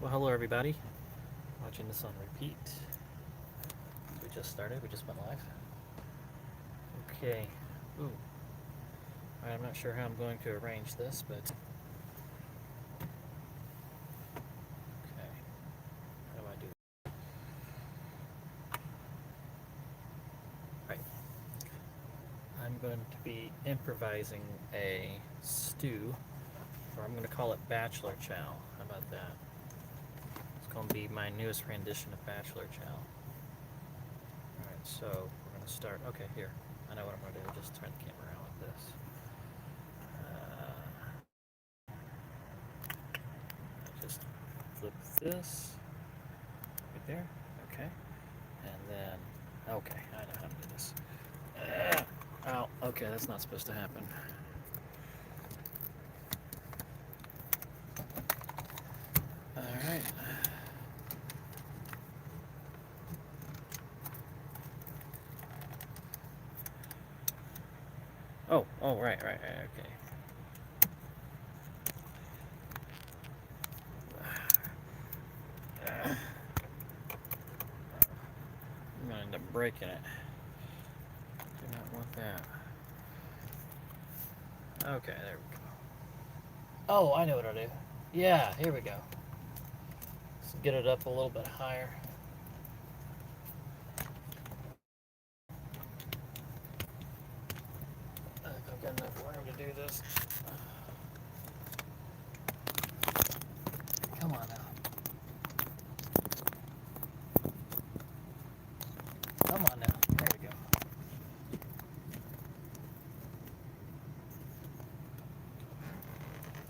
Well, hello everybody. Watching this on repeat. We just started. We just went live. Okay. Ooh. Alright, I'm not sure how I'm going to arrange this, but okay. How do I do it? Right. I'm going to be improvising a stew, or I'm going to call it Bachelor Chow. How about that? It's going to be my newest rendition of Bachelor Chow. Alright, so we're going to start. Okay, here. I know what I'm going to do. Just turn the camera around like this. Just flip this right there. Okay. And then, okay, I know how to do this. Oh, okay, that's not supposed to happen. Alright. Oh, right, okay. I'm gonna end up breaking it. Do not want that. Okay, there we go. Oh, I know what I'll do. Yeah, here we go. Let's get it up a little bit higher. I think I've got enough room to do this. Come on now. Come on now. There we go.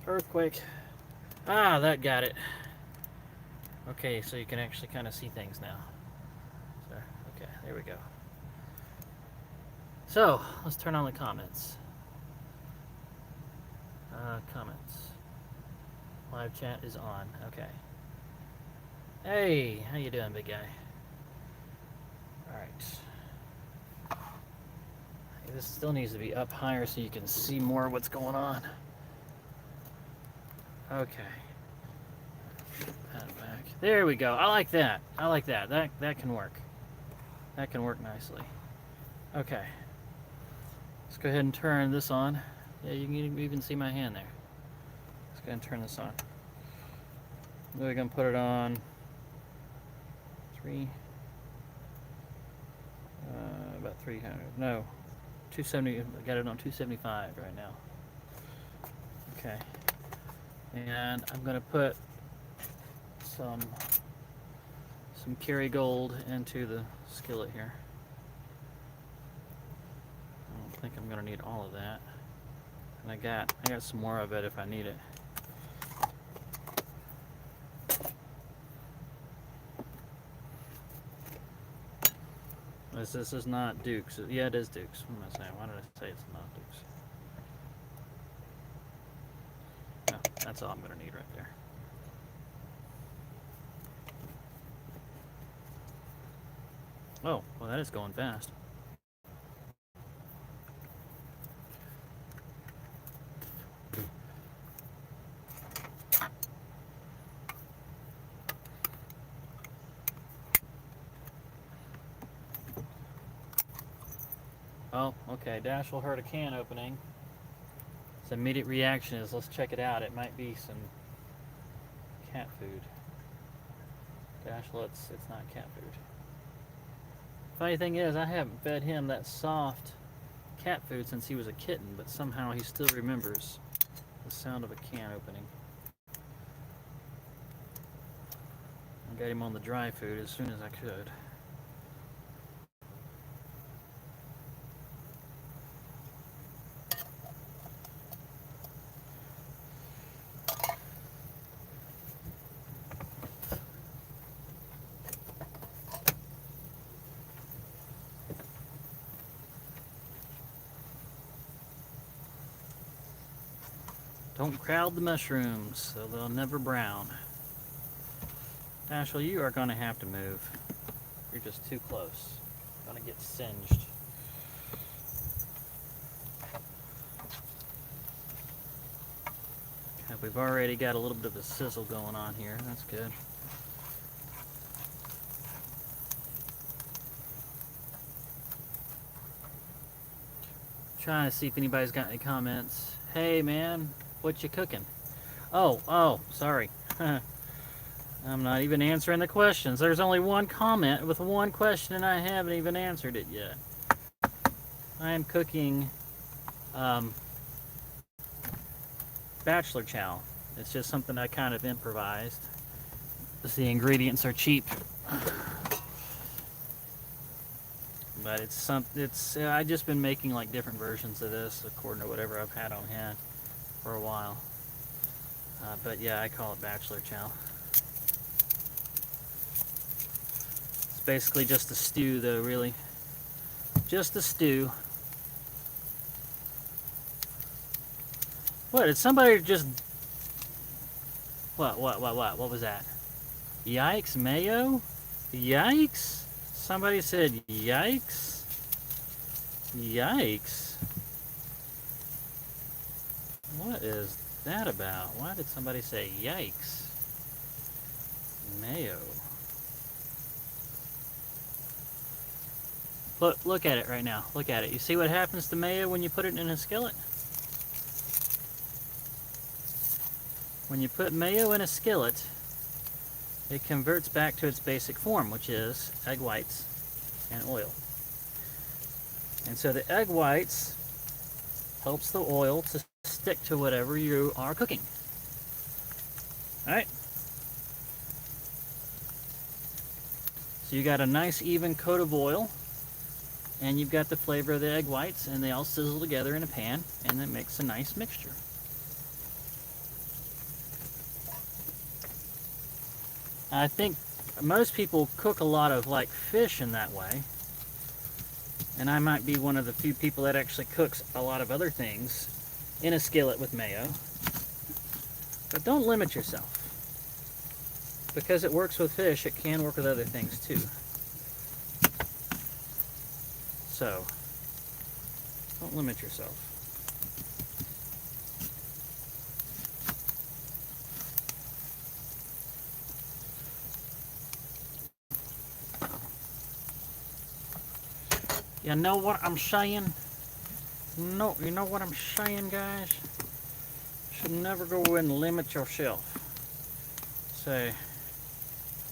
Earthquake. Ah, that got it. Okay, so you can actually kind of see things now. So, okay, there we go. So, let's turn on the comments. Comments. Live chat is on. Okay. Hey, how you doing, big guy? Alright. This still needs to be up higher so you can see more of what's going on. Okay. Pat it back. There we go. I like that. I like that. That can work. That can work nicely. Okay. Let's go ahead and turn this on. Yeah, you can even see my hand there. Let's go ahead and turn this on. We're going to put it on 3, about 300, no, 270, I got it on 275 right now. Okay. And I'm going to put some Kerrygold into the skillet here. I don't think I'm going to need all of that. And I got some more of it if I need it. This is not Duke's. Yeah, it is Duke's. What am I saying? Why did I say it's not Duke's? No, that's all I'm going to need right there. Oh, well, that is going fast. Oh, okay. Dashel heard a can opening. His immediate reaction is, let's check it out. It might be some cat food. Dashel, it's not cat food. Funny thing is, I haven't fed him that soft cat food since he was a kitten, but somehow he still remembers the sound of a can opening. I got him on the dry food as soon as I could. Don't crowd the mushrooms, so they'll never brown. Dashel, you are going to have to move. You're just too close. You're going to get singed. Have we've already got a little bit of a sizzle going on here. That's good. Trying to see if anybody's got any comments. Hey man, what you cooking? Oh, sorry. I'm not even answering the questions. There's only one comment with one question and I haven't even answered it yet. I am cooking bachelor chow. It's just something I kind of improvised. The ingredients are cheap. But I've just been making like different versions of this according to whatever I've had on hand for a while. But yeah, I call it bachelor chow. It's basically just a stew though, really. Just a stew. What, did somebody just... What was that? Yikes, mayo? Yikes? Somebody said yikes? Yikes? What is that about? Why did somebody say yikes? Mayo. Look at it right now. Look at it. You see what happens to mayo when you put it in a skillet? When you put mayo in a skillet, it converts back to its basic form, which is egg whites and oil. And so the egg whites helps the oil to stick to whatever you are cooking. Alright? So you got a nice even coat of oil, and you've got the flavor of the egg whites, and they all sizzle together in a pan, and it makes a nice mixture. I think most people cook a lot of like fish in that way, and I might be one of the few people that actually cooks a lot of other things in a skillet with mayo. But don't limit yourself. Because it works with fish, it can work with other things too. So, don't limit yourself. You know what I'm saying? No, you know what I'm saying, guys? You should never go and limit yourself. Say,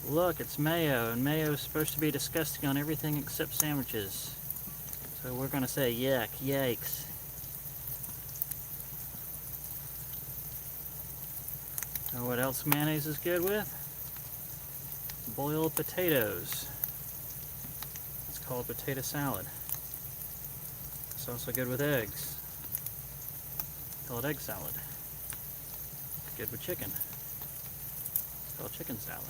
look, it's mayo, and mayo is supposed to be disgusting on everything except sandwiches. So we're gonna say yuck, yikes. And what else mayonnaise is good with? Boiled potatoes. It's called potato salad. It's also good with eggs. It's called egg salad. It's good with chicken. It's called chicken salad.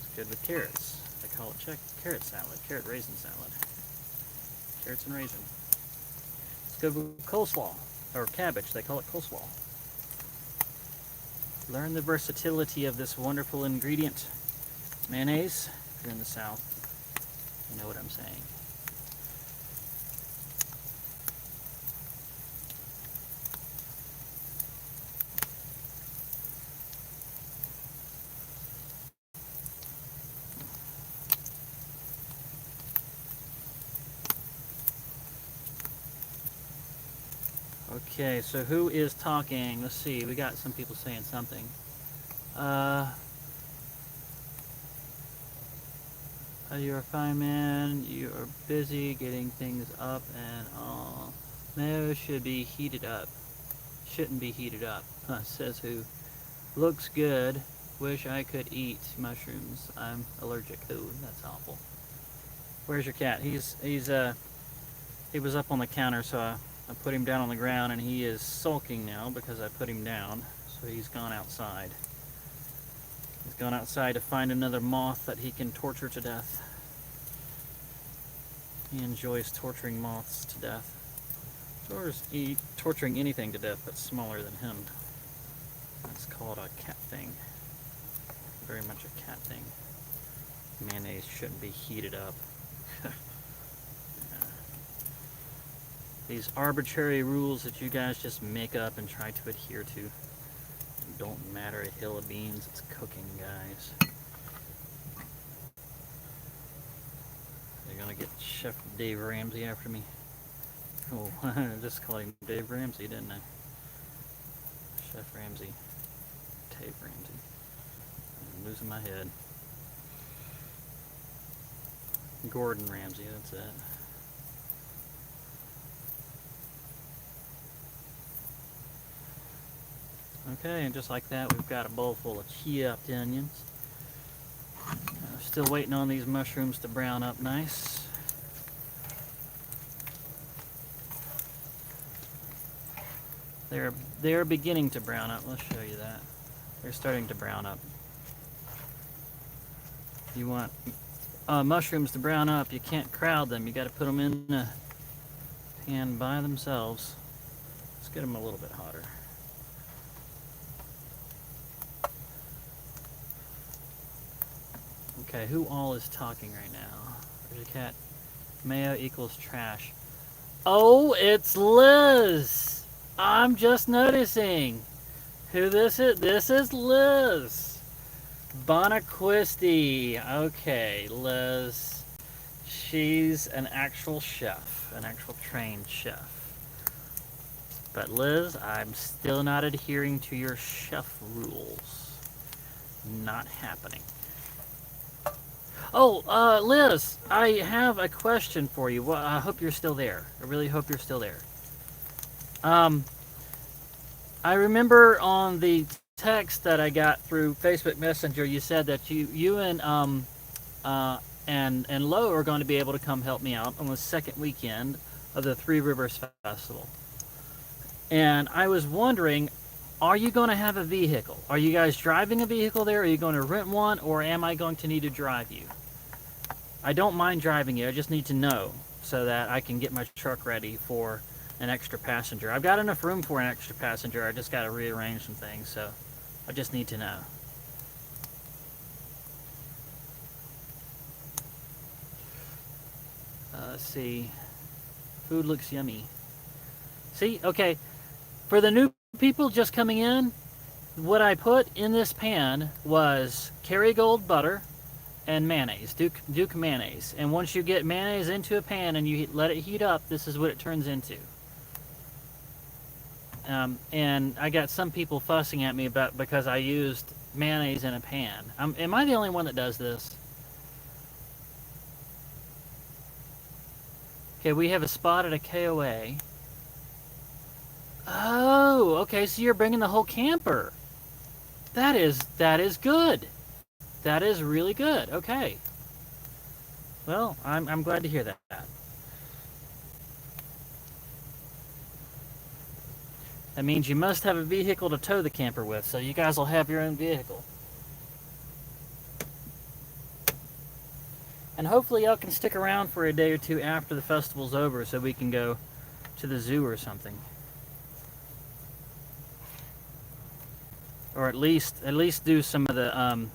It's good with carrots. They call it carrot salad, carrot raisin salad. Carrots and raisin. It's good with coleslaw, or cabbage. They call it coleslaw. Learn the versatility of this wonderful ingredient. Mayonnaise, if you're in the South, you know what I'm saying. Okay, so who is talking? Let's see, we got some people saying something. You're a fine man, you are busy getting things up and all. Mayo should be heated up. Shouldn't be heated up, says who. Looks good, wish I could eat mushrooms. I'm allergic. Ooh, that's awful. Where's your cat? He was up on the counter, so I put him down on the ground, and he is sulking now because I put him down, so he's gone outside. He's gone outside to find another moth that he can torture to death. He enjoys torturing moths to death. Or torturing anything to death that's smaller than him. That's called a cat thing. Very much a cat thing. Mayonnaise shouldn't be heated up. These arbitrary rules that you guys just make up and try to adhere to. Don't matter a hill of beans, it's cooking, guys. They're gonna get Chef Dave Ramsey after me. Oh, I just called him Dave Ramsey, didn't I? Chef Ramsey. Dave Ramsey. I'm losing my head. Gordon Ramsay, that's it. Okay, and just like that, we've got a bowl full of chopped onions. Still waiting on these mushrooms to brown up nice. They're beginning to brown up. Let's show you that. They're starting to brown up. You want mushrooms to brown up, you can't crowd them. You got to put them in the pan by themselves. Let's get them a little bit hotter. Okay, who all is talking right now? There's a cat. Mayo equals trash. Oh, it's Liz! I'm just noticing who this is. This is Liz Bonaquisti. Okay, Liz. She's an actual chef, an actual trained chef. But Liz, I'm still not adhering to your chef rules. Not happening. Oh, Liz, I have a question for you. Well, I hope you're still there. I really hope you're still there. I remember on the text that I got through Facebook Messenger, you said that you and Lo are going to be able to come help me out on the second weekend of the Three Rivers Festival. And I was wondering, are you going to have a vehicle? Are you guys driving a vehicle there? Are you going to rent one, or am I going to need to drive you? I don't mind driving you. I just need to know so that I can get my truck ready for an extra passenger. I've got enough room for an extra passenger. I just got to rearrange some things, so I just need to know. Let's see. Food looks yummy. See? Okay. For the new people just coming in, what I put in this pan was Kerrygold butter and mayonnaise, Duke mayonnaise. And once you get mayonnaise into a pan and you let it heat up, this is what it turns into. And I got some people fussing at me about because I used mayonnaise in a pan. Am I the only one that does this? Okay, we have a spot at a KOA. Oh, okay, so you're bringing the whole camper. That is good. That is really good. Okay. Well, I'm glad to hear that. That means you must have a vehicle to tow the camper with, so you guys will have your own vehicle. And hopefully y'all can stick around for a day or two after the festival's over so we can go to the zoo or something. Or at least do some of the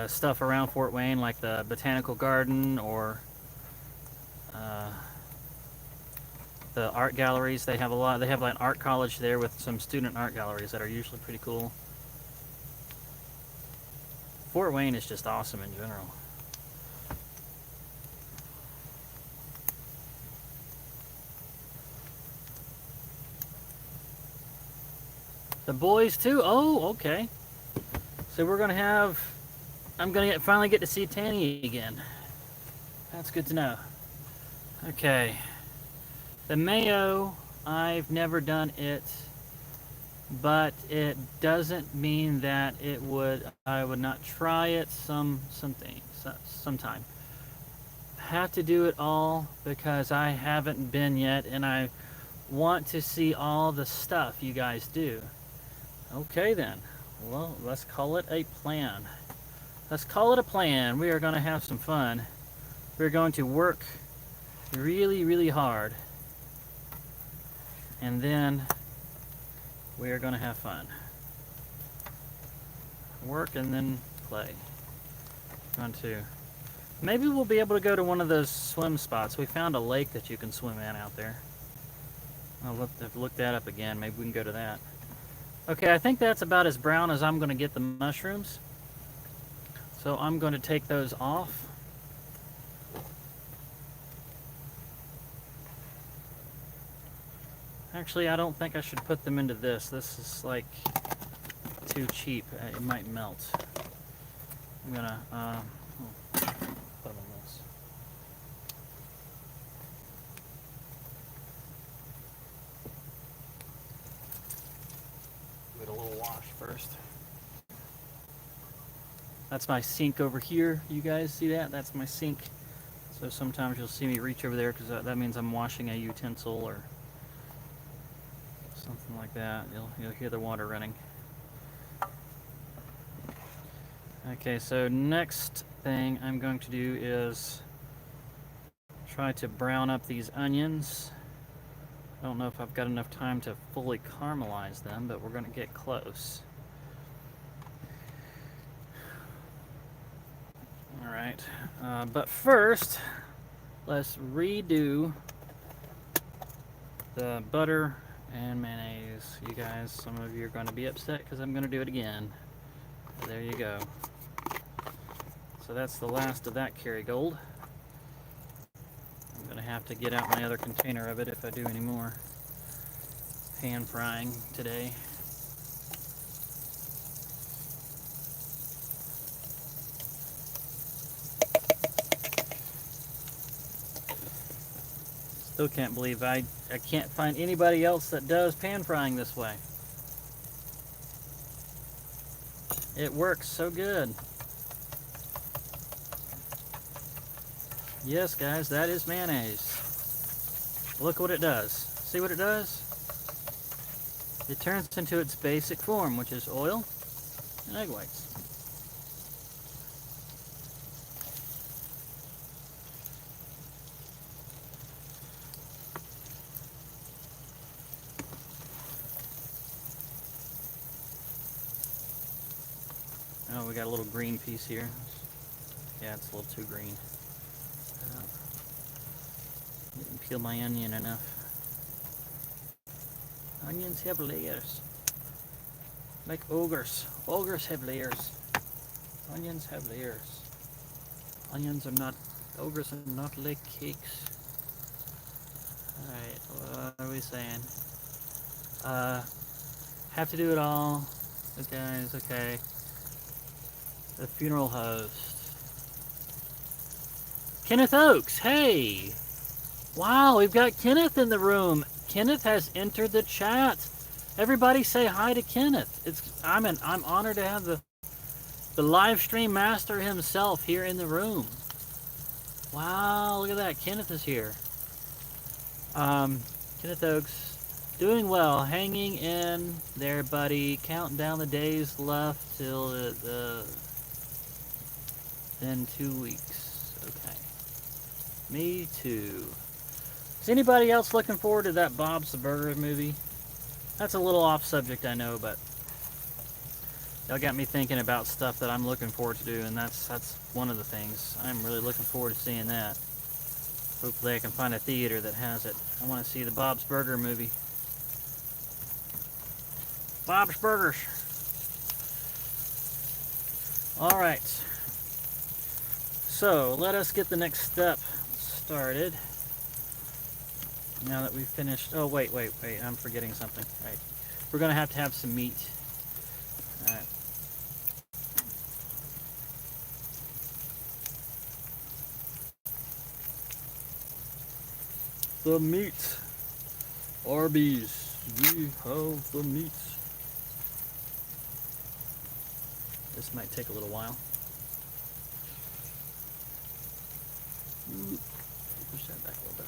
stuff around Fort Wayne, like the botanical garden or the art galleries. They have a lot. They have like an art college there with some student art galleries that are usually pretty cool. Fort Wayne is just awesome in general. The boys too? Oh, okay. So we're gonna have, I'm gonna finally get to see Tanny again. That's good to know. Okay. The mayo, I've never done it, but it doesn't mean that I would not try it sometime. Have to do it all because I haven't been yet, and I want to see all the stuff you guys do. Okay then. Well, let's call it a plan. Let's call it a plan. We are going to have some fun. We're going to work really, really hard. And then we are going to have fun. Work and then play. Going to Maybe we'll be able to go to one of those swim spots. We found a lake that you can swim in out there. I'll look that up again. Maybe we can go to that. Okay, I think that's about as brown as I'm going to get the mushrooms. So I'm going to take those off. Actually, I don't think I should put them into this. This is like too cheap. It might melt. I'm gonna put them in this. Give it a little wash first. That's my sink over here. You guys see that? That's my sink. So sometimes you'll see me reach over there because that means I'm washing a utensil or something like that. You'll hear the water running. Okay, so next thing I'm going to do is try to brown up these onions. I don't know if I've got enough time to fully caramelize them, but we're going to get close. All right, but first, let's redo the butter and mayonnaise. You guys, some of you are going to be upset because I'm going to do it again. There you go. So that's the last of that Kerrygold. I'm going to have to get out my other container of it if I do any more pan frying today. Still can't believe I can't find anybody else that does pan frying this way. It works so good. Yes, guys, that is mayonnaise. Look what it does. See what it does? It turns into its basic form, which is oil and egg whites. Oh, we got a little green piece here. Yeah, it's a little too green. Didn't peel my onion enough. Onions have layers. Like ogres. Ogres have layers. Onions have layers. Onions are not... Ogres are not like cakes. Alright, what are we saying? Have to do it all. Guys, okay. The funeral host. Kenneth Oakes, hey! Wow, we've got Kenneth in the room. Kenneth has entered the chat. Everybody say hi to Kenneth. I'm honored to have the live stream master himself here in the room. Wow, look at that. Kenneth is here. Kenneth Oakes, doing well, hanging in there, buddy. Counting down the days left till in 2 weeks. Okay. Me too. Is anybody else looking forward to that Bob's the Burger movie? That's a little off subject, I know, but y'all got me thinking about stuff that I'm looking forward to do, and that's one of the things. I'm really looking forward to seeing that. Hopefully I can find a theater that has it. I want to see the Bob's Burger movie. Bob's Burgers. All right. So let us get the next step started. Now that we've finished... Oh, wait. I'm forgetting something. All right. We're going to have some meat. All right. The meat. Arby's. We have the meat. This might take a little while. Push that back a little bit.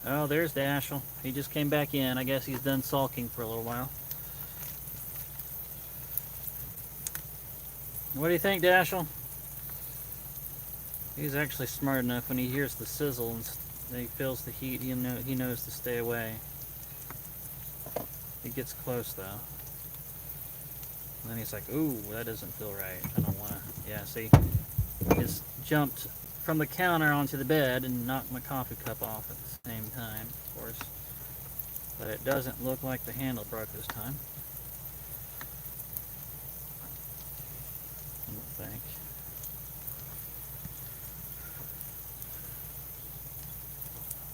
Oh, there's Dashel. He just came back in. I guess he's done sulking for a little while. What do you think, Dashel? He's actually smart enough when he hears the sizzle and he feels the heat, he knows to stay away. He gets close, though. And then he's like, ooh, that doesn't feel right. I don't want to... Yeah, see? Just jumped from the counter onto the bed and knocked my coffee cup off at the same time, of course. But it doesn't look like the handle broke this time. I don't think.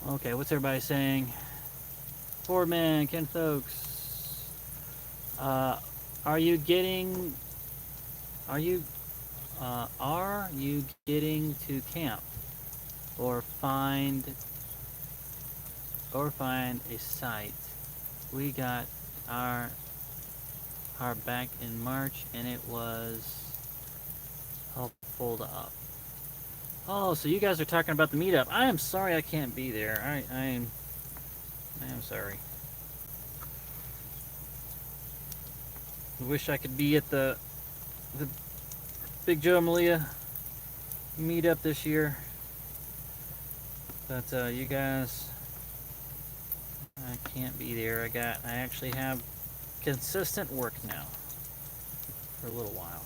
Okay, what's everybody saying? Fordman, Ken Folks. Are you getting to camp or find a site? We got our back in March and it was helpful to up. Oh, so you guys are talking about the meetup. I am sorry I can't be there. I am sorry. I wish I could be at the Big Joe and Malia meetup this year. But you guys, I can't be there. I actually have consistent work now for a little while.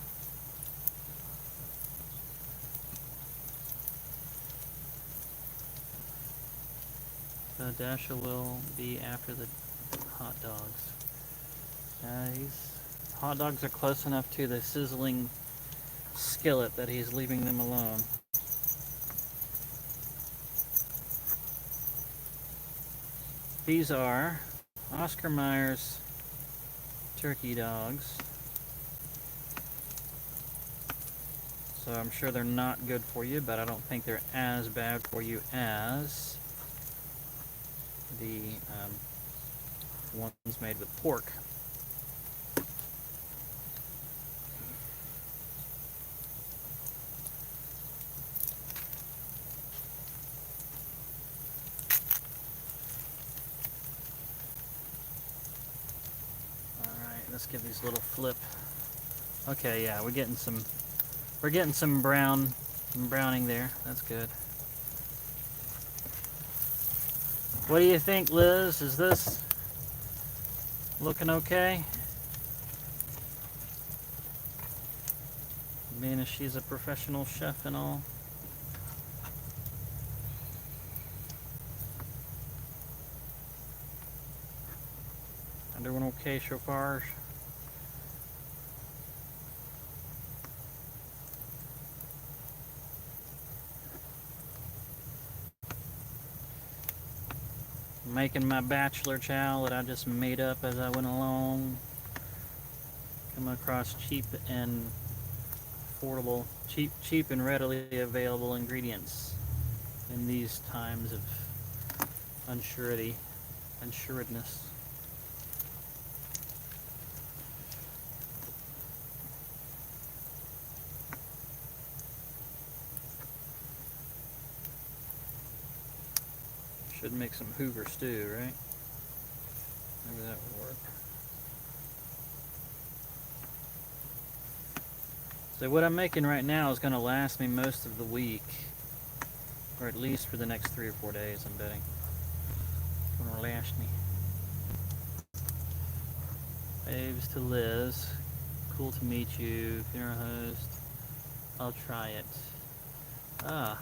Dasha will be after the hot dogs. Hot dogs are close enough to the sizzling skillet that he's leaving them alone. These are Oscar Mayer's turkey dogs. So I'm sure they're not good for you, but I don't think they're as bad for you as the ones made with pork. Alright, let's give these a little flip. Okay, yeah, we're getting some browning there. That's good. What do you think, Liz? Is this looking okay? Being as she's a professional chef and all. I'm doing okay so far. Making my bachelor chow that I just made up as I went along. Come across cheap and affordable, cheap and readily available ingredients in these times of unsuredness. Should make some Hoover stew, right? Maybe that would work. So what I'm making right now is going to last me most of the week, or at least for the next 3 or 4 days, I'm betting. It's going to last me. Waves to Liz. Cool to meet you. Funeral host. I'll try it. Ah.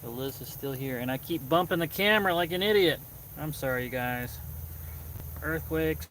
So Liz is still here, and I keep bumping the camera like an idiot. I'm sorry, you guys. Earthquakes.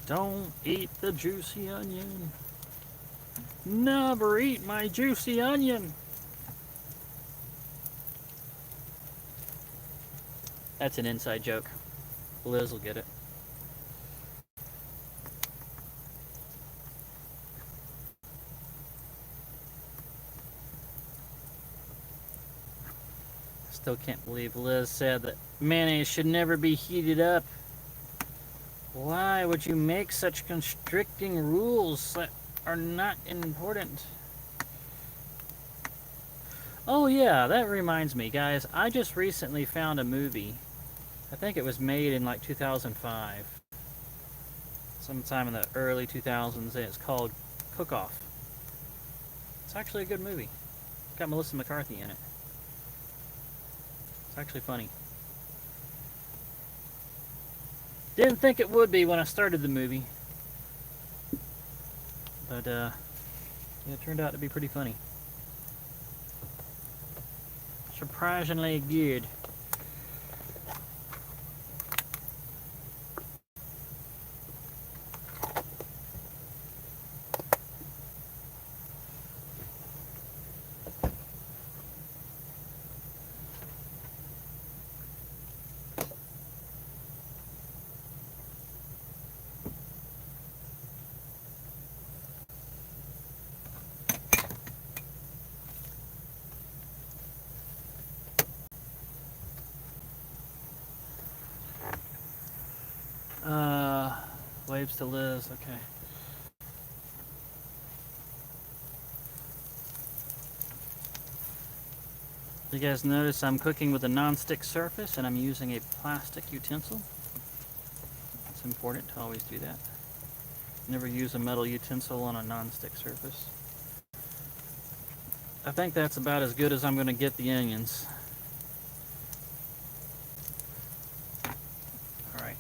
Don't eat the juicy onion. Never eat my juicy onion. That's an inside joke. Liz will get it. Still can't believe Liz said that mayonnaise should never be heated up. Why would you make such constricting rules that are not important? Oh yeah, that reminds me, guys. I just recently found a movie. I think it was made in like 2005. Sometime in the early 2000s, and it's called Cook Off. It's actually a good movie. It's got Melissa McCarthy in it. It's actually funny. Didn't think it would be when I started the movie. But, yeah, it turned out to be pretty funny. Surprisingly good. Waves to Liz, okay. You guys notice I'm cooking with a non-stick surface and I'm using a plastic utensil. It's important to always do that. Never use a metal utensil on a non-stick surface. I think that's about as good as I'm going to get the onions. Alright.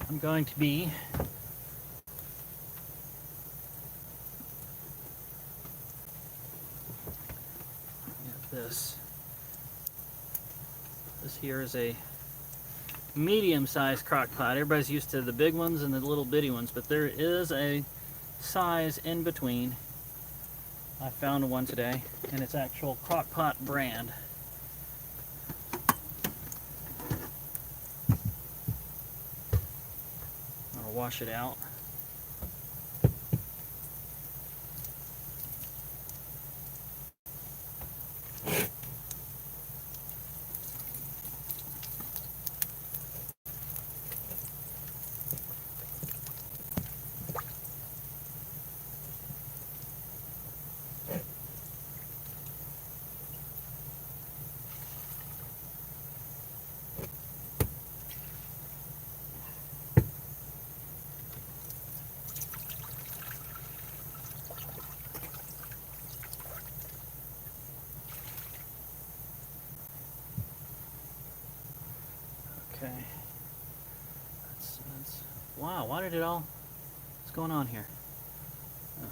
I'm going to be this. This here is a medium-sized crock pot. Everybody's used to the big ones and the little bitty ones, but there is a size in between. I found one today, and it's actual crock pot brand. I'll wash it out. Okay. That's, wow, why did it all... What's going on here? Oh.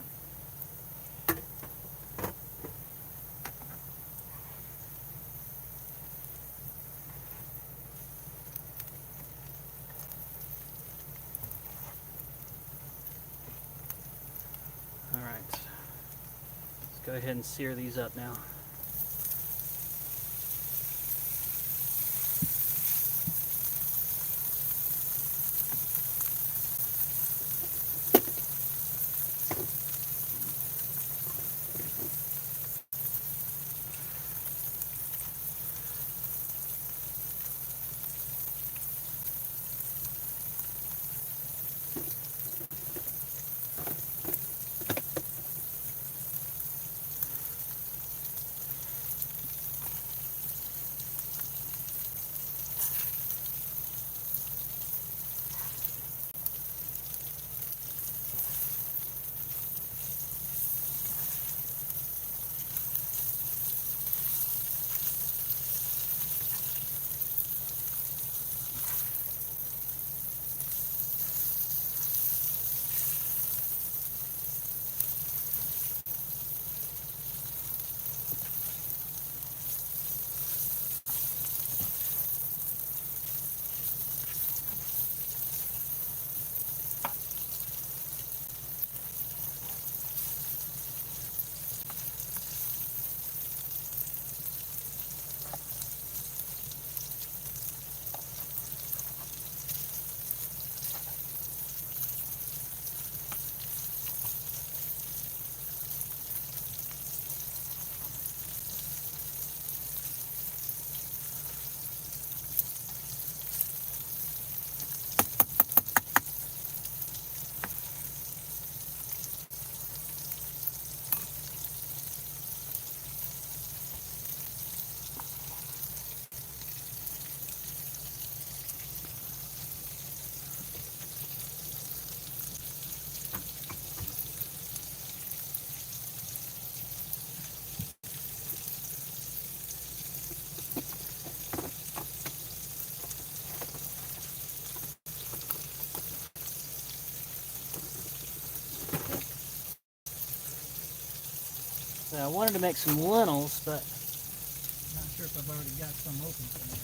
Alright. Let's go ahead and sear these up now. So I wanted to make some lentils, but not sure if I've already got some open tonight.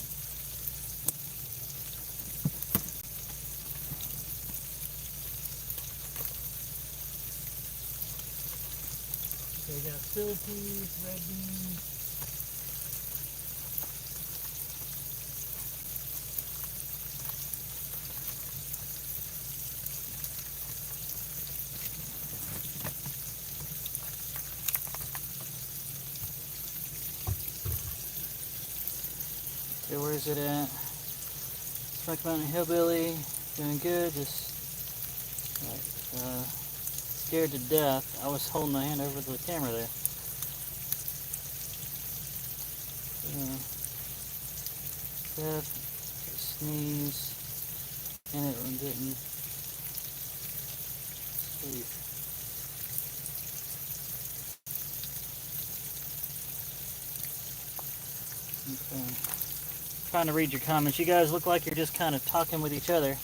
Okay, we got field peas, red beans. Okay, where's it at? Smoky Mountain Hillbilly, doing good, just scared to death. I was holding my hand over the camera there. Sneeze, and it didn't sleep. Okay. Trying to read your comments. You guys look like you're just kind of talking with each other.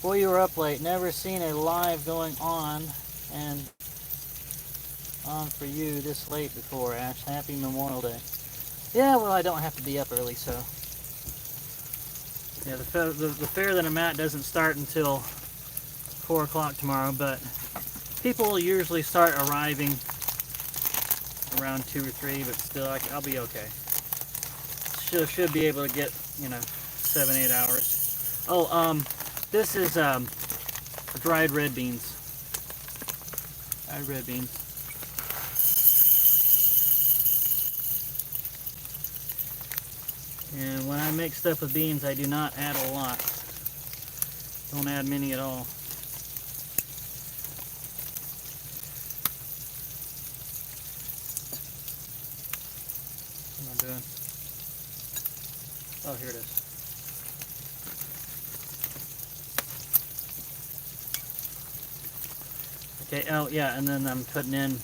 Boy, you were up late. Never seen a live going on and on for you this late before, Ash. Happy Memorial Day. Yeah, well, I don't have to be up early, so. Yeah, the fair that I'm at doesn't start until 4 o'clock tomorrow, but people usually start arriving around 2 or 3, but still, I'll be okay. Should be able to get, 7-8 hours. Oh, this is dried red beans. Dried red beans. And when I make stuff with beans, I do not add a lot. Don't add many at all. What am I doing? Oh, here it is. Okay, oh yeah, and then I'm putting in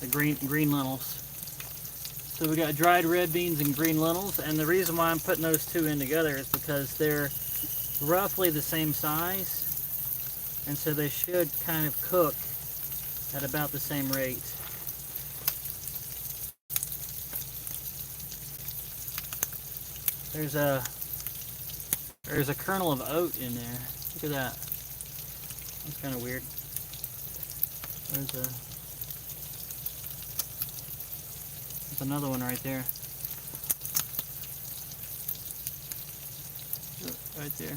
the green lentils. So we got dried red beans and green lentils, and the reason why I'm putting those two in together is because they're roughly the same size, and so they should kind of cook at about the same rate. There's a kernel of oat in there. Look at that. That's kind of weird. There's another one right there. Right there.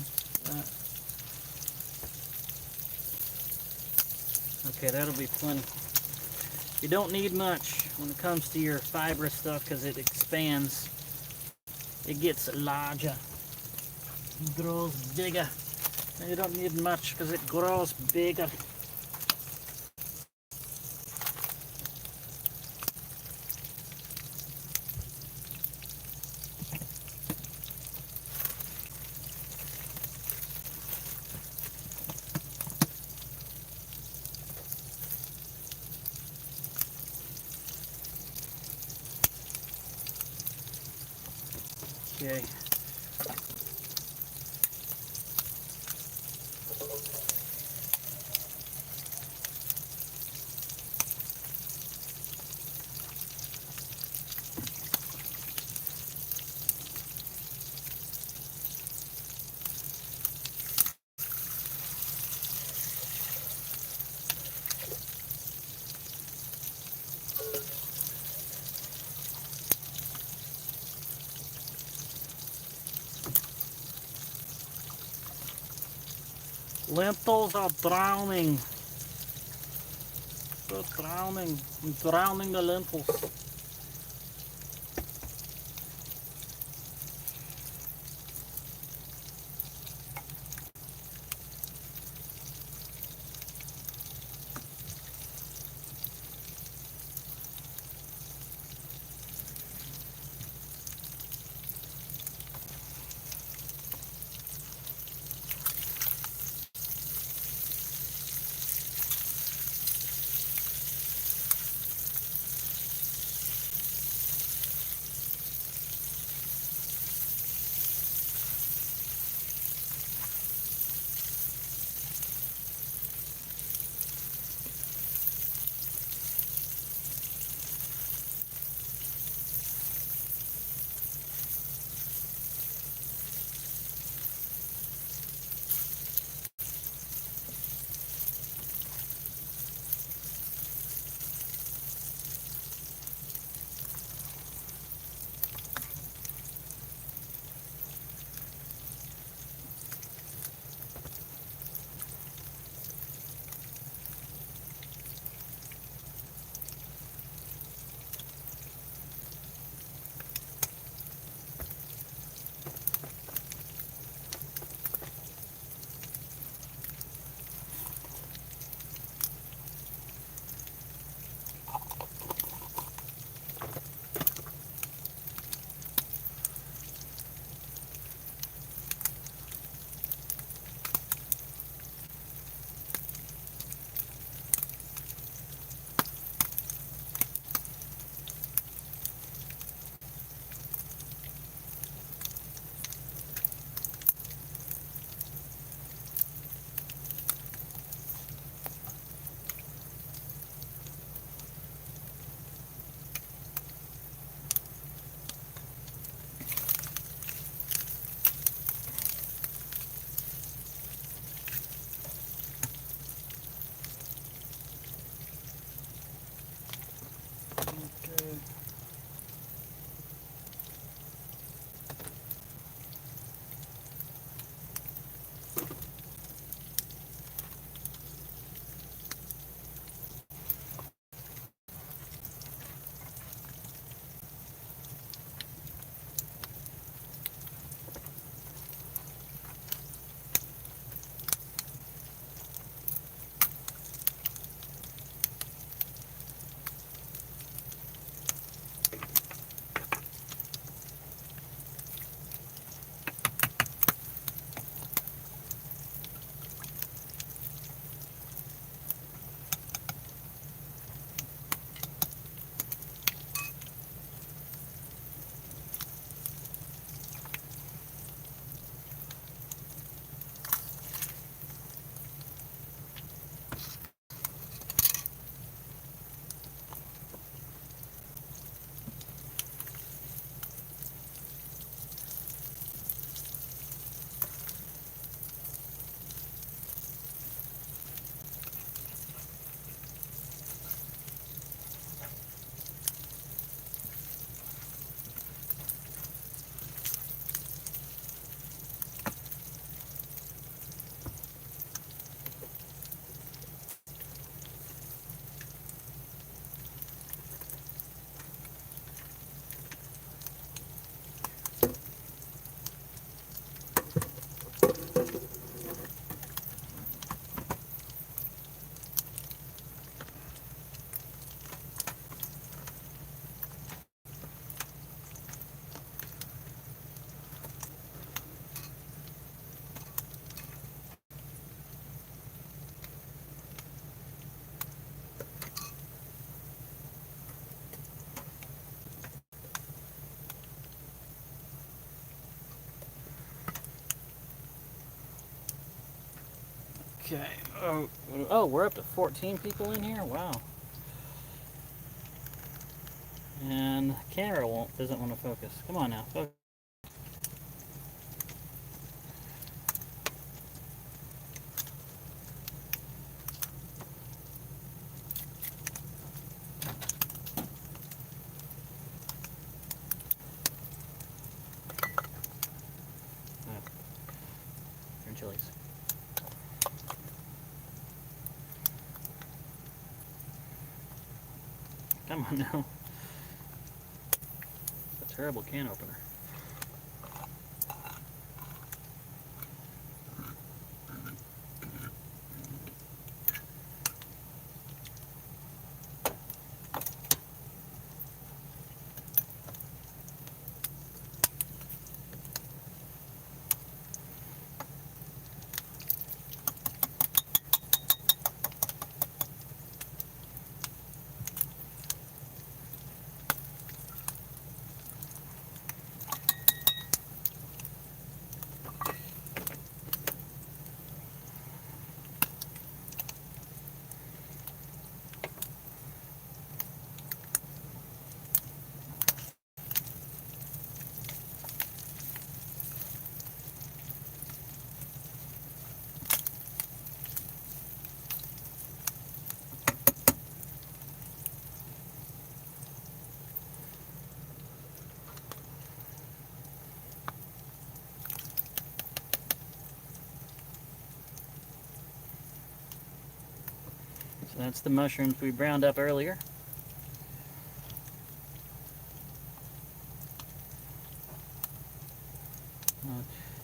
Okay, that'll be plenty. You don't need much when it comes to your fibrous stuff because it expands. It gets larger. It grows bigger. And you don't need much because it grows bigger. Okay. Lentils are drowning. They're drowning. I'm drowning the lentils. Okay. Oh, we're up to 14 people in here? Wow. And the camera doesn't want to focus. Come on now, focus. Chilies. Come on now. It's a terrible can opener. So that's the mushrooms we browned up earlier.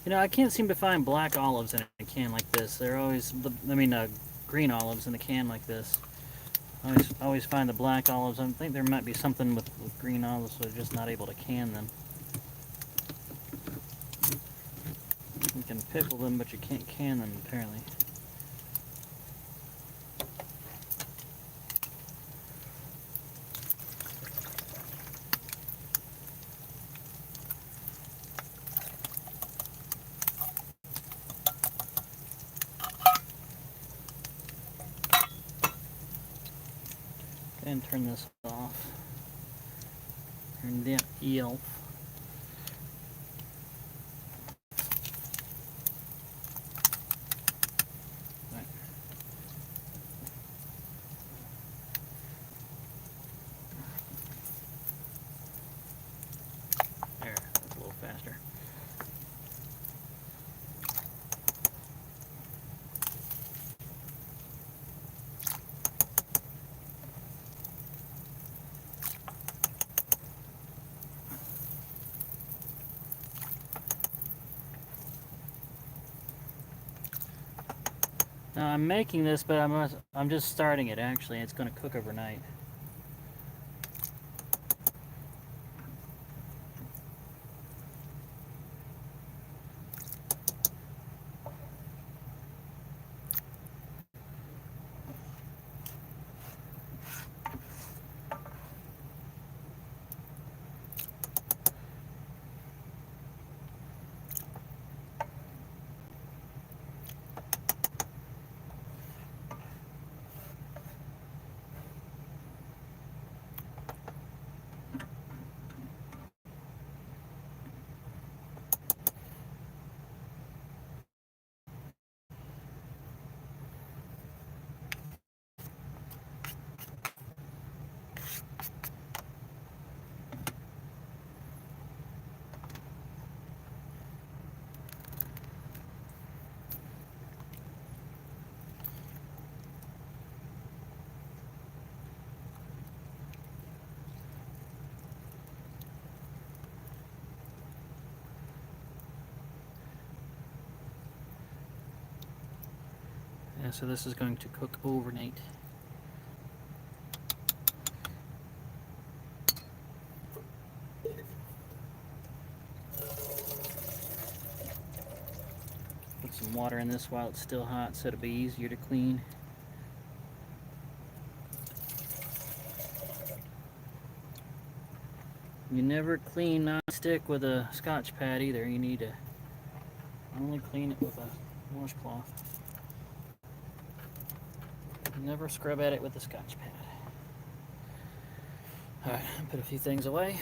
You know, I can't seem to find black olives in a can like this. They're always, green olives in a can like this. I always find the black olives. I think there might be something with green olives, so they're just not able to can them. You can pickle them, but you can't can them, apparently. And turn this off. Turn that off. Right. There, that's a little faster. Now I'm making this, but I'm just starting it actually. It's going to cook overnight. Yeah, so this is going to cook overnight. Put some water in this while it's still hot so it'll be easier to clean. You never clean non-stick with a Scotch pad either. You need to only clean it with a washcloth. Never scrub at it with a Scotch pad. Alright, put a few things away.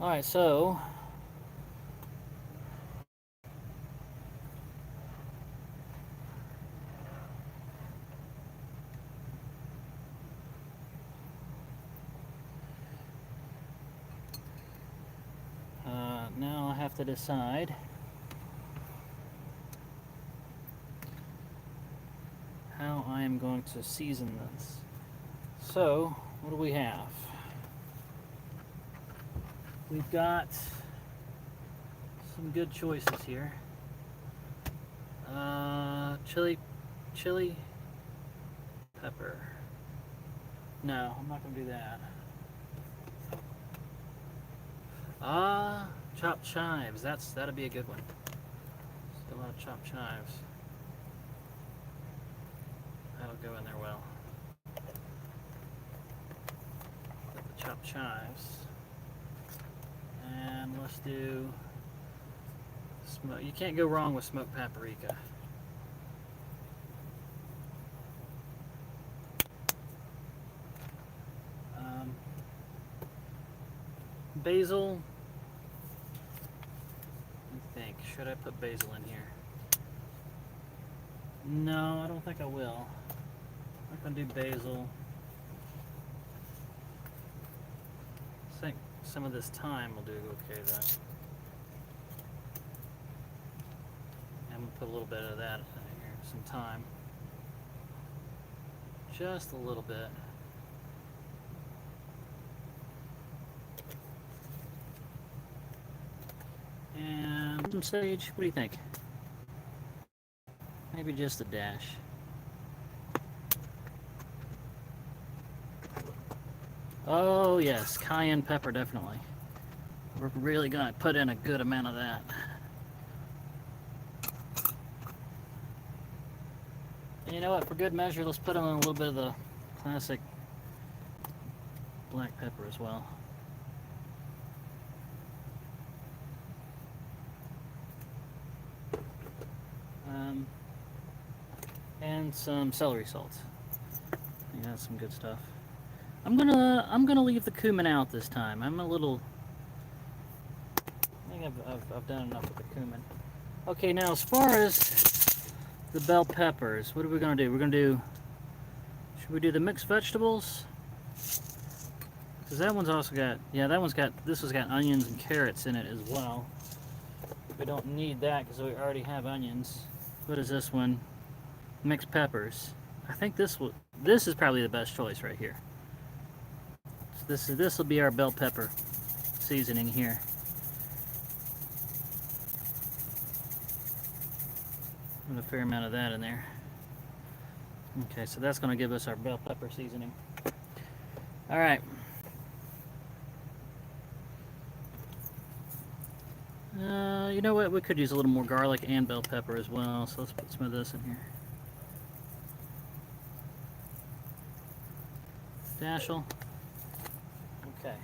Alright, so now I have to decide how I am going to season this. So, what do we have? We've got some good choices here. Chili pepper. No, I'm not going to do that. Chopped chives. That'd be a good one. Still a lot of chopped chives. That'll go in there well. Put the chopped chives. And let's do smoke. You can't go wrong with smoked paprika. Basil. Let me think. Should I put basil in here? No, I don't think I will. I'm not gonna do basil. I think some of this thyme will do okay though. I'm gonna put a little bit of that in here, some thyme. Just a little bit. And some sage. What do you think? Maybe just a dash. Oh yes, cayenne pepper definitely. We're really gonna put in a good amount of that. And you know what, for good measure, let's put in a little bit of the classic black pepper as well. And some celery salt. I think that's some good stuff. I'm gonna leave the cumin out this time. I think I've done enough with the cumin. Okay, now as far as the bell peppers, what are we gonna do? Should we do the mixed vegetables? Because that one's also got, this one's got onions and carrots in it as well. We don't need that because we already have onions. What is this one? Mixed peppers. I think this is probably the best choice right here. So this will be our bell pepper seasoning here. Put a fair amount of that in there. Okay, so that's going to give us our bell pepper seasoning. All right. You know what? We could use a little more garlic and bell pepper as well. So let's put some of this in here. Dashel. Okay.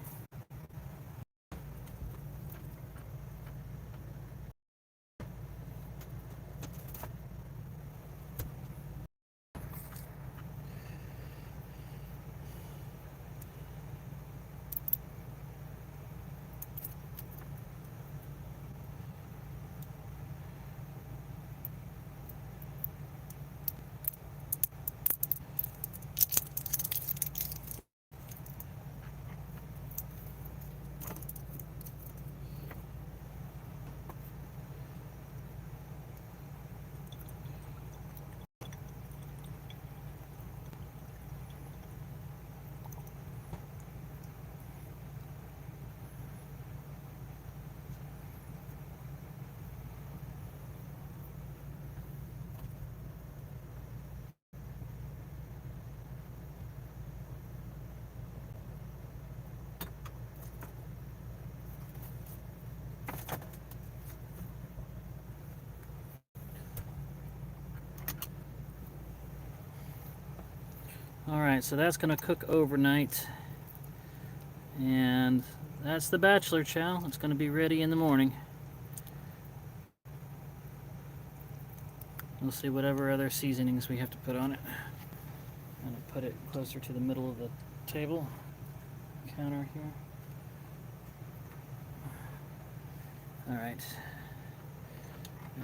All right, so that's going to cook overnight. And that's the bachelor chow. It's going to be ready in the morning. We'll see whatever other seasonings we have to put on it. I'm going to put it closer to the middle of the table counter here. Alright.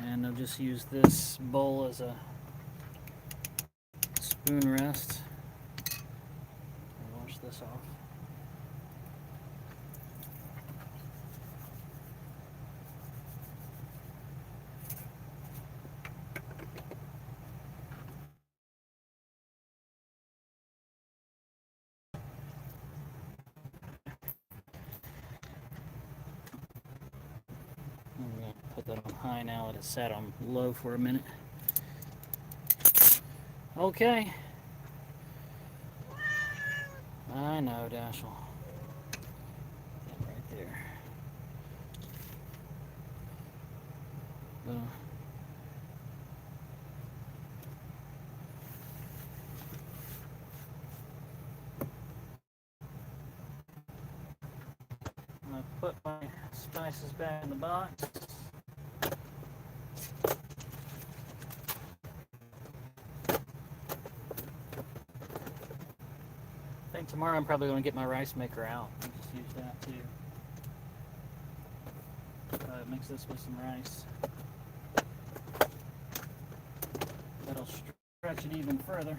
And I'll just use this bowl as a spoon rest. Wash this off. I'm going to put that on high now. Let it set on low for a minute. Okay. I know, Dashel. Right there. I'm going to put my spices back in the box. I think tomorrow I'm probably going to get my rice maker out and just use that too. Mix this with some rice. That'll stretch it even further.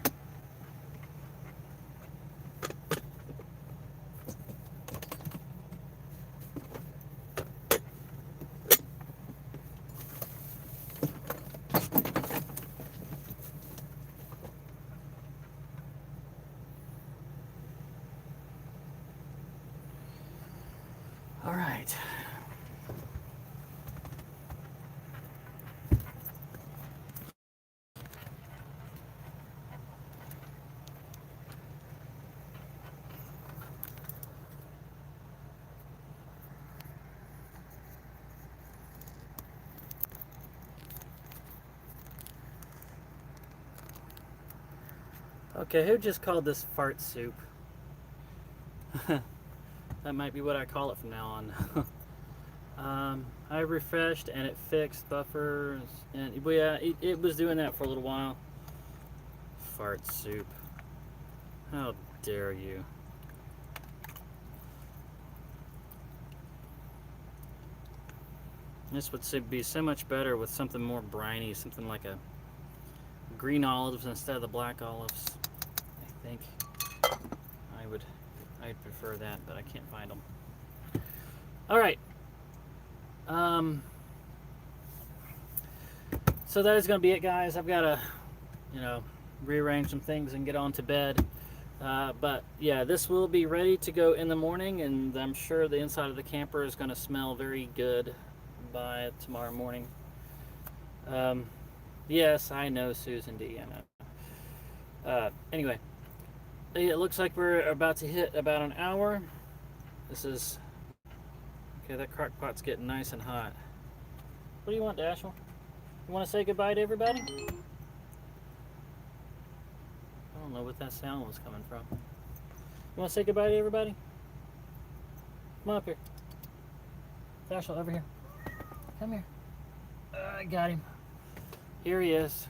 All right. Okay, who just called this fart soup? That might be what I call it from now on. I refreshed and it fixed buffers, and yeah, it was doing that for a little while. Fart soup. How dare you? This would be so much better with something more briny, something like a green olives instead of the black olives. I think I'd prefer that, but I can't find them. All right. So that is going to be it, guys. I've got to, rearrange some things and get on to bed. But yeah, this will be ready to go in the morning, and I'm sure the inside of the camper is going to smell very good by tomorrow morning. Yes, I know, Susan D. I know. Anyway, it looks like we're about to hit about an hour. This is okay. That crock pot's getting nice and hot. What do you want, Dashel? You want to say goodbye to everybody? I don't know what that sound was coming from. You want to say goodbye to everybody? Come on up here. Dashel, over here. Come here. I got him. Here he is.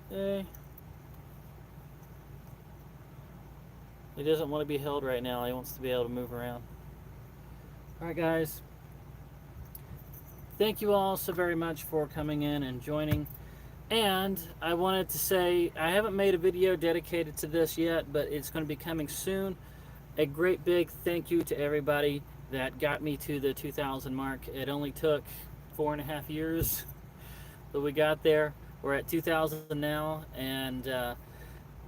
Hey. He doesn't want to be held right now. He wants to be able to move around. Alright, guys. Thank you all so very much for coming in and joining. And I wanted to say, I haven't made a video dedicated to this yet, but it's going to be coming soon. A great big thank you to everybody that got me to the 2,000 mark. It only took 4.5 years, but we got there. We're at 2,000 now, and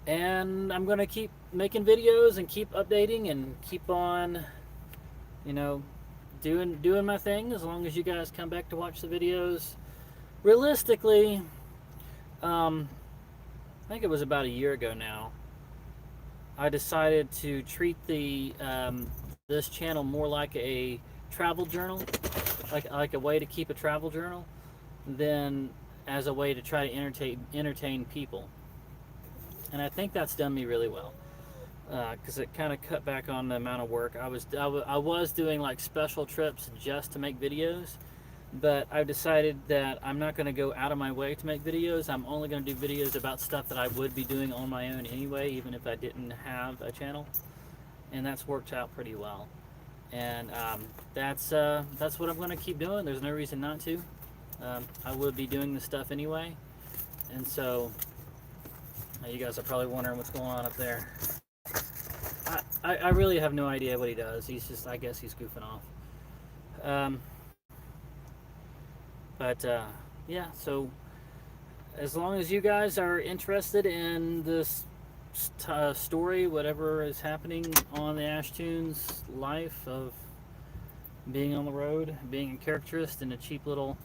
I'm gonna keep making videos and keep updating and keep on, doing my thing as long as you guys come back to watch the videos. Realistically, I think it was about a year ago now, I decided to treat the this channel more like a travel journal, like a way to keep a travel journal, than as a way to try to entertain people. And I think that's done me really well, because it kind of cut back on the amount of work. I was doing like special trips just to make videos, but I've decided that I'm not going to go out of my way to make videos. I'm only going to do videos about stuff that I would be doing on my own anyway, even if I didn't have a channel, and that's worked out pretty well. And that's what I'm going to keep doing. There's no reason not to. I would be doing this stuff anyway, and so you guys are probably wondering what's going on up there. I really have no idea what he does. He's just, I guess he's goofing off. But yeah, so as long as you guys are interested in this story, whatever is happening on the Ashtoons life of being on the road, being a caricaturist in a cheap little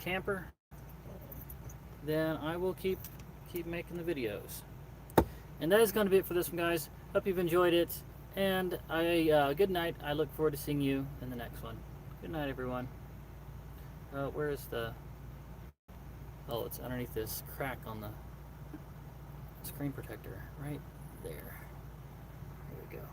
camper, then I will keep making the videos. And that is going to be it for this one, guys. Hope you've enjoyed it, and good night. I look forward to seeing you in the next one. Good night, everyone. Where is the... Oh, it's underneath this crack on the screen protector. Right there. There we go.